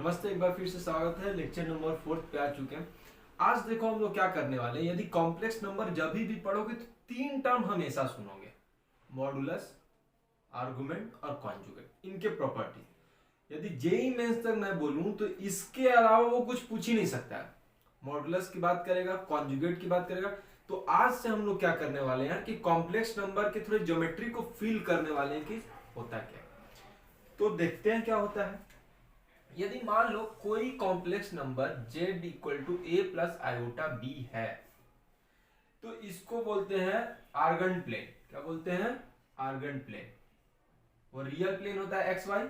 नमस्ते, एक बार फिर से स्वागत है। लेक्चर नंबर 4 पे आ चुके हैं। आज देखो हम लोग क्या करने वाले हैं। यदि कॉम्प्लेक्स नंबर जब भी पढ़ोगे तो 3 टर्म हमेशा सुनोगे, मॉडुलस, आर्गुमेंट और कॉन्जुगेट, इनके प्रॉपर्टी। यदि जेई मेंस तक मैं बोलूं तो इसके अलावा वो कुछ पूछ ही नहीं सकता है। मॉडुलस की बात करेगा, कॉन्जुगेट की बात करेगा। तो आज से हम लोग क्या करने वाले हैं कि कॉम्प्लेक्स नंबर के थोड़े ज्योमेट्री को फील करने वाले हैं कि होता क्या। तो देखते हैं क्या होता है। यदि मान लो कोई complex number z equal to a plus iota b है, तो इसको बोलते हैं आर्गन प्लेन। क्या बोलते हैं? Argand plane. वो रियल प्लेन होता है एक्स वाई।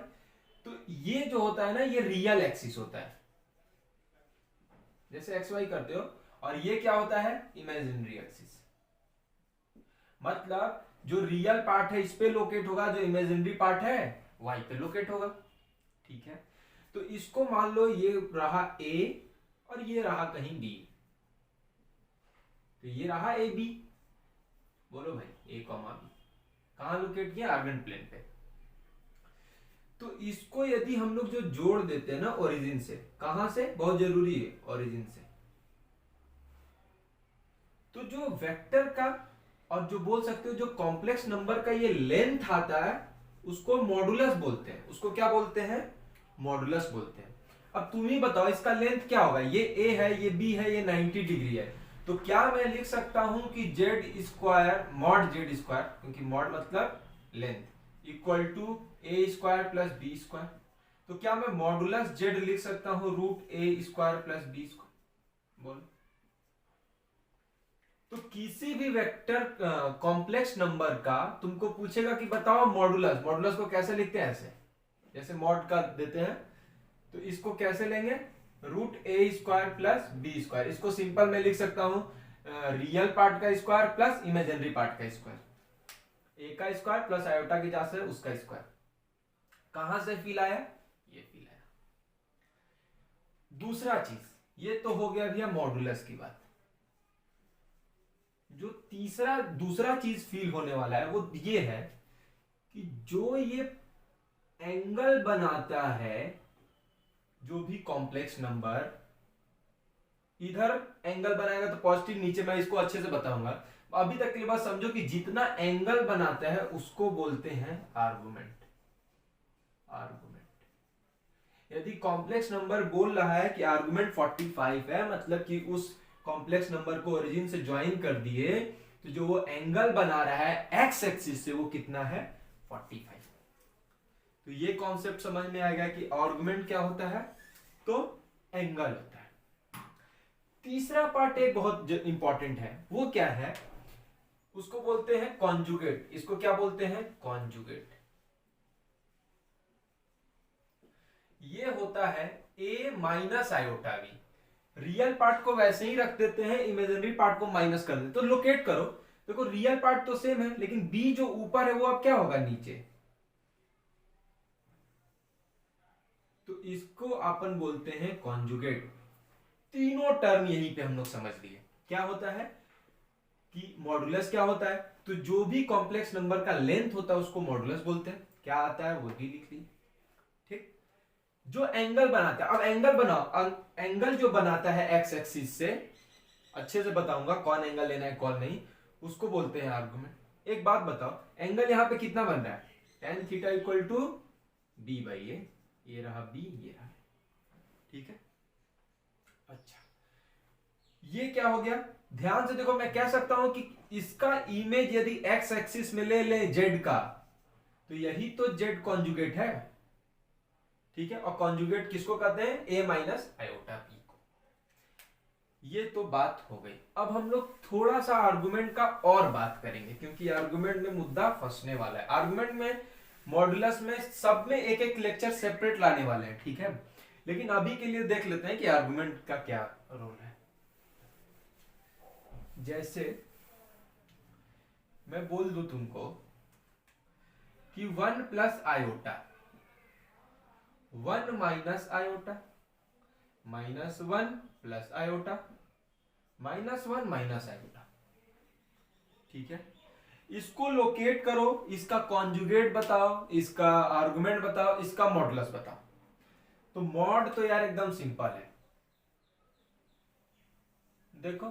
तो ये जो होता है ना, ये रियल एक्सिस होता है, जैसे एक्स वाई करते हो। और ये क्या होता है? Imaginary axis. मतलब जो रियल पार्ट है इस पे लोकेट होगा, जो इमेजिनरी पार्ट है वाई पे लोकेट होगा। ठीक है, तो इसको मान लो ये रहा ए और ये रहा कहीं बी। तो ये रहा ए बी। बोलो भाई, ए कॉमा बी कहां लोकेट किया? आर्गन प्लेन पे। तो इसको यदि हम लोग जो जोड़ देते हैं ना ओरिजिन से, कहां से? बहुत जरूरी है, ओरिजिन से। तो जो वेक्टर का और जो बोल सकते हो जो कॉम्प्लेक्स नंबर का ये लेंथ आता है, उसको मॉडुलस बोलते हैं। उसको क्या बोलते हैं? मॉडुलस बोलते हैं। अब तुम ही बताओ इसका लेंथ क्या होगा? ये a है, ये b है, ये 90 डिग्री है। तो क्या मैं लिख सकता हूं कि z square mod z square, क्योंकि मॉड मतलब length, equal to a square plus b square. तो क्या मैं मॉडुलस z लिख सकता हूं root a square plus b square? बोलो। तो किसी भी वेक्टर कॉम्प्लेक्स नंबर का तुमको पूछेगा कि बताओ मॉडुलस। मॉडुलस को कैसे लिखते हैं? ऐसे, जैसे मॉड का देते हैं, तो इसको कैसे लेंगे? रूट ए स्क्वायर प्लस बी स्क्वायर। इसको सिंपल में लिख सकता हूं रियल पार्ट का स्क्वायर प्लस इमेजिनरी पार्ट का स्क्वायर। ए का स्क्वायर प्लस आयोटा की जगह से उसका स्क्वायर। कहां से फील आया? ये फील आया। दूसरा चीज, ये तो हो गया भैया मॉडुलस की बात। जो दूसरा चीज फील होने वाला है वो ये है कि जो ये एंगल बनाता है, जो भी कॉम्प्लेक्स नंबर इधर एंगल बनाएगा तो पॉजिटिव, नीचे मैं इसको अच्छे से बताऊंगा। अभी तक के लिए बस समझो कि जितना एंगल बनाता है उसको बोलते हैं आर्गुमेंट। आर्गुमेंट। यदि कॉम्प्लेक्स नंबर बोल रहा है कि आर्गुमेंट 45 है, मतलब कि उस कॉम्प्लेक्स नंबर को ओरिजिन से ज्वाइन कर दिए, तो जो वो एंगल बना रहा है एक्स एक्सिस से, वो कितना है? 45। तो ये कॉन्सेप्ट समझ में आएगा कि आर्गुमेंट क्या होता है, तो एंगल होता है। तीसरा पार्ट एक बहुत इंपॉर्टेंट है, वो क्या है? उसको बोलते हैं कॉन्जुगेट। इसको क्या बोलते हैं? कॉन्जुगेट। ये होता है a minus iota b. Real part को वैसे ही रख देते हैं, इमेजिनरी पार्ट को माइनस कर देते। तो लोकेट करो, देखो रियल पार्ट तो सेम है, लेकिन b जो ऊपर है वो अब क्या होगा? नीचे। तो इसको अपन बोलते हैं कॉन्जुगेट। तीनों टर्म यहीं पे हम लोग समझ लिए। क्या होता है कि मॉडुलस क्या होता है? तो जो भी कॉम्प्लेक्स नंबर का लेंथ होता है उसको मॉडुलस बोलते हैं। क्या आता है वो भी लिख ली। ठीक। जो एंगल बनाता है, अब एंगल बनाओ। एंगल जो बनाता है एक्स एक्सिस से, अच्छे से बताऊंगा कौन एंगल लेना है कौन नहीं, उसको बोलते हैं आर्गुमेंट। एक बात बताओ, एंगल यहां पे कितना बन रहा है? tan theta equal to B by A. ये रहा बी, ये रहा। ठीक है। अच्छा, ये क्या हो गया? ध्यान से देखो, मैं कह सकता हूं कि इसका इमेज यदि एक्स एक्सिस में ले ले जेड का, तो यही तो जेड कॉन्जुगेट है। ठीक है, और कॉन्जुगेट किसको कहते हैं? ए माइनस आयोटा बी को। ये तो बात हो गई। अब हम लोग थोड़ा सा आर्गुमेंट का और बात करेंगे, क्योंकि आर्गुमेंट में मुद्दा फंसने वाला है। आर्गुमेंट में, मॉडुलस में, सब में एक एक लेक्चर सेपरेट लाने वाले हैं। ठीक है, लेकिन अभी के लिए देख लेते हैं कि आर्गुमेंट का क्या रोल है। जैसे मैं बोल दूं तुमको कि 1 plus iota, 1 minus iota, minus 1 plus iota, minus 1 minus iota. ठीक है, इसको लोकेट करो, इसका कॉन्जुगेट बताओ, इसका आर्गुमेंट बताओ, इसका मॉडुलस बताओ। तो मॉड तो यार एकदम सिंपल है, देखो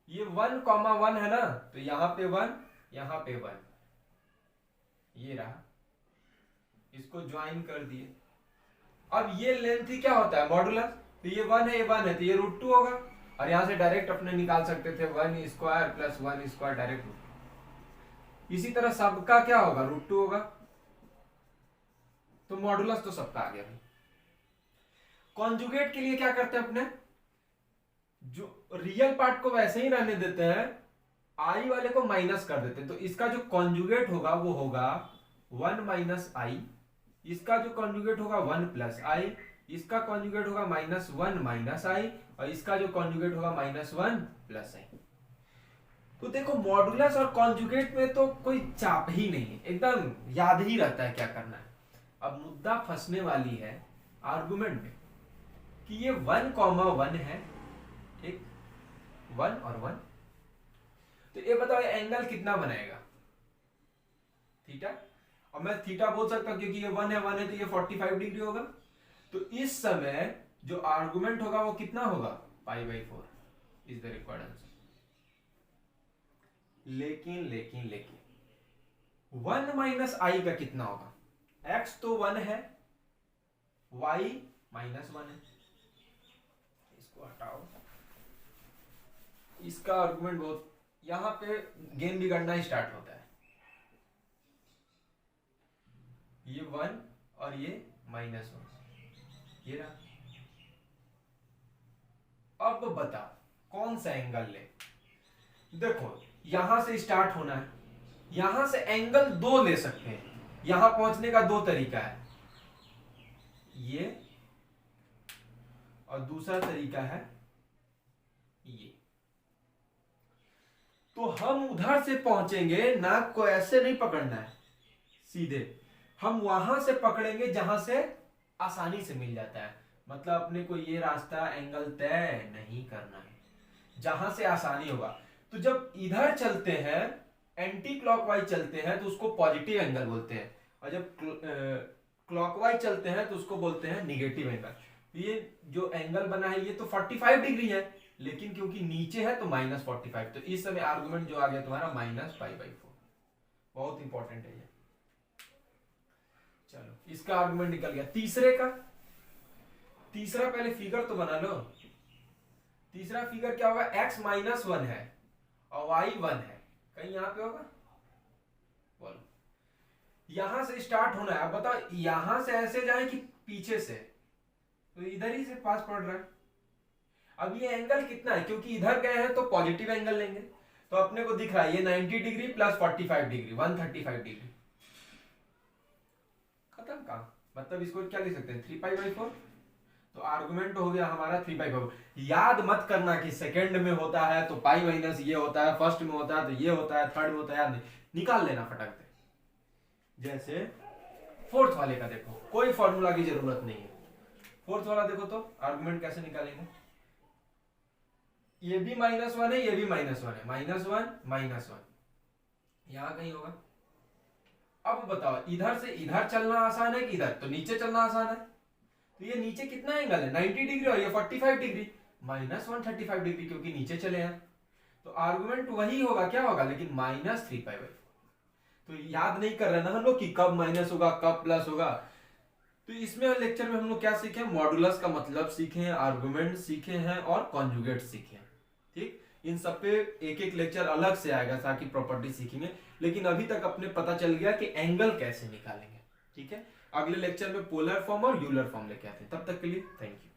ये 1,1 है ना, तो यहां पे 1, यहां पे 1, ये रहा, इसको ज्वाइन कर दिए। अब ये लेंथ ही क्या होता है, मॉडुलस, तो ये 1 है, ये 1 है, तो ये √2 होगा, और यहां से डायरेक्ट अपने निकाल सकते थे 1 स्क्वायर प्लस 1 स्क्वायर डायरेक्ट। इसी तरह सबका क्या होगा, √2 होगा, तो मॉडुलस तो सबका आ गया भाई। कॉन्जुगेट के लिए क्या करते हैं अपने, जो रियल पार्ट को वैसे ही रहने देते हैं, आई वाले को माइनस कर देते हैं, तो इसका जो कॉन्जुगेट होगा वो होगा 1 माइनस आई, इसका जो कॉन्जुगेट होगा 1 प्लस आई, इसका कॉन्जुगेट होगा -1 माइनस आई, और इसका जो कॉन्जुगेट होगा -1 प्लस आई। तो देखो मॉडुलस और कॉन्जुगेट में तो कोई चाप ही नहीं है, एकदम याद ही रहता है क्या करना है। अब मुद्दा फंसने वाली है आर्गुमेंट में कि ये 1,1 है, ठीक, 1 और 1, तो ये बताओ ये एंगल कितना बनाएगा, थीटा, और मैं थीटा बोल सकता हूं क्योंकि ये 1 है तो ये 45 डिग्री होगा। तो इस समय जो आर्गुमेंट होगा वो कितना होगा, π/4 इज द रिक्वायर्ड आंसर। लेकिन 1 माइनस आई का कितना होगा, x तो 1 है, y -1 है, इसको हटाओ, इसका आर्गुमेंट बहुत, यहां पे गेम बिगड़ना स्टार्ट होता है, ये 1 और ये -1, ये रहा। अब बताओ कौन सा एंगल ले, देखो यहां से स्टार्ट होना है, यहां से एंगल 2 ले सकते हैं, यहां पहुंचने का 2 तरीका है, ये और दूसरा तरीका है ये। तो हम उधर से पहुंचेंगे, नाक को ऐसे नहीं पकड़ना है सीधे, हम वहां से पकड़ेंगे जहां से आसानी से मिल जाता है, मतलब अपने को ये रास्ता एंगल तय नहीं करना है, जहां से आसानी होगा। तो जब इधर चलते हैं एंटी क्लॉकवाइज चलते हैं तो उसको पॉजिटिव एंगल बोलते हैं, और जब क्लॉकवाइज चलते हैं तो उसको बोलते हैं निगेटिव एंगल। ये जो एंगल बना है ये तो 45 डिग्री है, लेकिन क्योंकि नीचे है तो -45, तो इस समय आर्गुमेंट जो आ गया तुम्हारा -π/4, बहुत इंपॉर्टेंट है ये। चलो इसका आर्गुमेंट निकल गया। तीसरे का, तीसरा पहले फिगर तो बना लो। तीसरा फिगर क्या होगा, x -1 है और y 1 है, कहीं यहां पे होगा, बोलो, यहां से स्टार्ट होना है। अब बताओ यहां से ऐसे जाए कि पीछे से, तो इधर ही से पास पड़ रहा है। अब ये एंगल कितना है, क्योंकि इधर गए हैं तो पॉजिटिव एंगल लेंगे, तो अपने को दिख रहा है ये 90 डिग्री प्लस 45 डिग्री 135 डिग्री, खत्म काम। मतलब इसको क्या लिख सकते हैं, 3π/4। तो आर्गुमेंट हो गया हमारा 3π/4। याद मत करना कि सेकंड में होता है तो पाई माइनस ये होता है, फर्स्ट में होता है तो ये होता है, थर्ड में होता है, याद नहीं, निकाल लेना फटाक से। जैसे फोर्थ वाले का देखो, कोई फॉर्मूला की जरूरत नहीं है। फोर्थ वाला देखो तो आर्गुमेंट कैसे निकालेंगे, ये भी -1 है, ये भी -1 है, -1 यहां कहीं होगा। अब बताओ इधर से इधर चलना आसान है कि इधर, तो नीचे चलना आसान है, तो ये नीचे कितना एंगल है 90 डिग्री और ये 45 डिग्री, -135 डिग्री क्योंकि नीचे चले हैं, तो आर्गुमेंट वही होगा, क्या होगा लेकिन -3π/4। तो याद नहीं कर रहे ना हम लोग कि कब माइनस होगा कब प्लस होगा। तो इसमें लेक्चर में हम लोग क्या सीखे, मॉडुलस का मतलब सीखे, आर्गुमेंट सीखे हैं और कॉन्जुगेट सीखे, ठीक। इन सब पे एक एक लेक्चर अलग से आएगा ताकि प्रॉपर्टी सीखेंगे, लेकिन अभी तक अपने पता चल गया कि एंगल कैसे निकालेंगे, ठीक है। अगले लेक्चर में पोलर फॉर्म और यूलर फॉर्म लेके आते हैं, तब तक के लिए थैंक यू।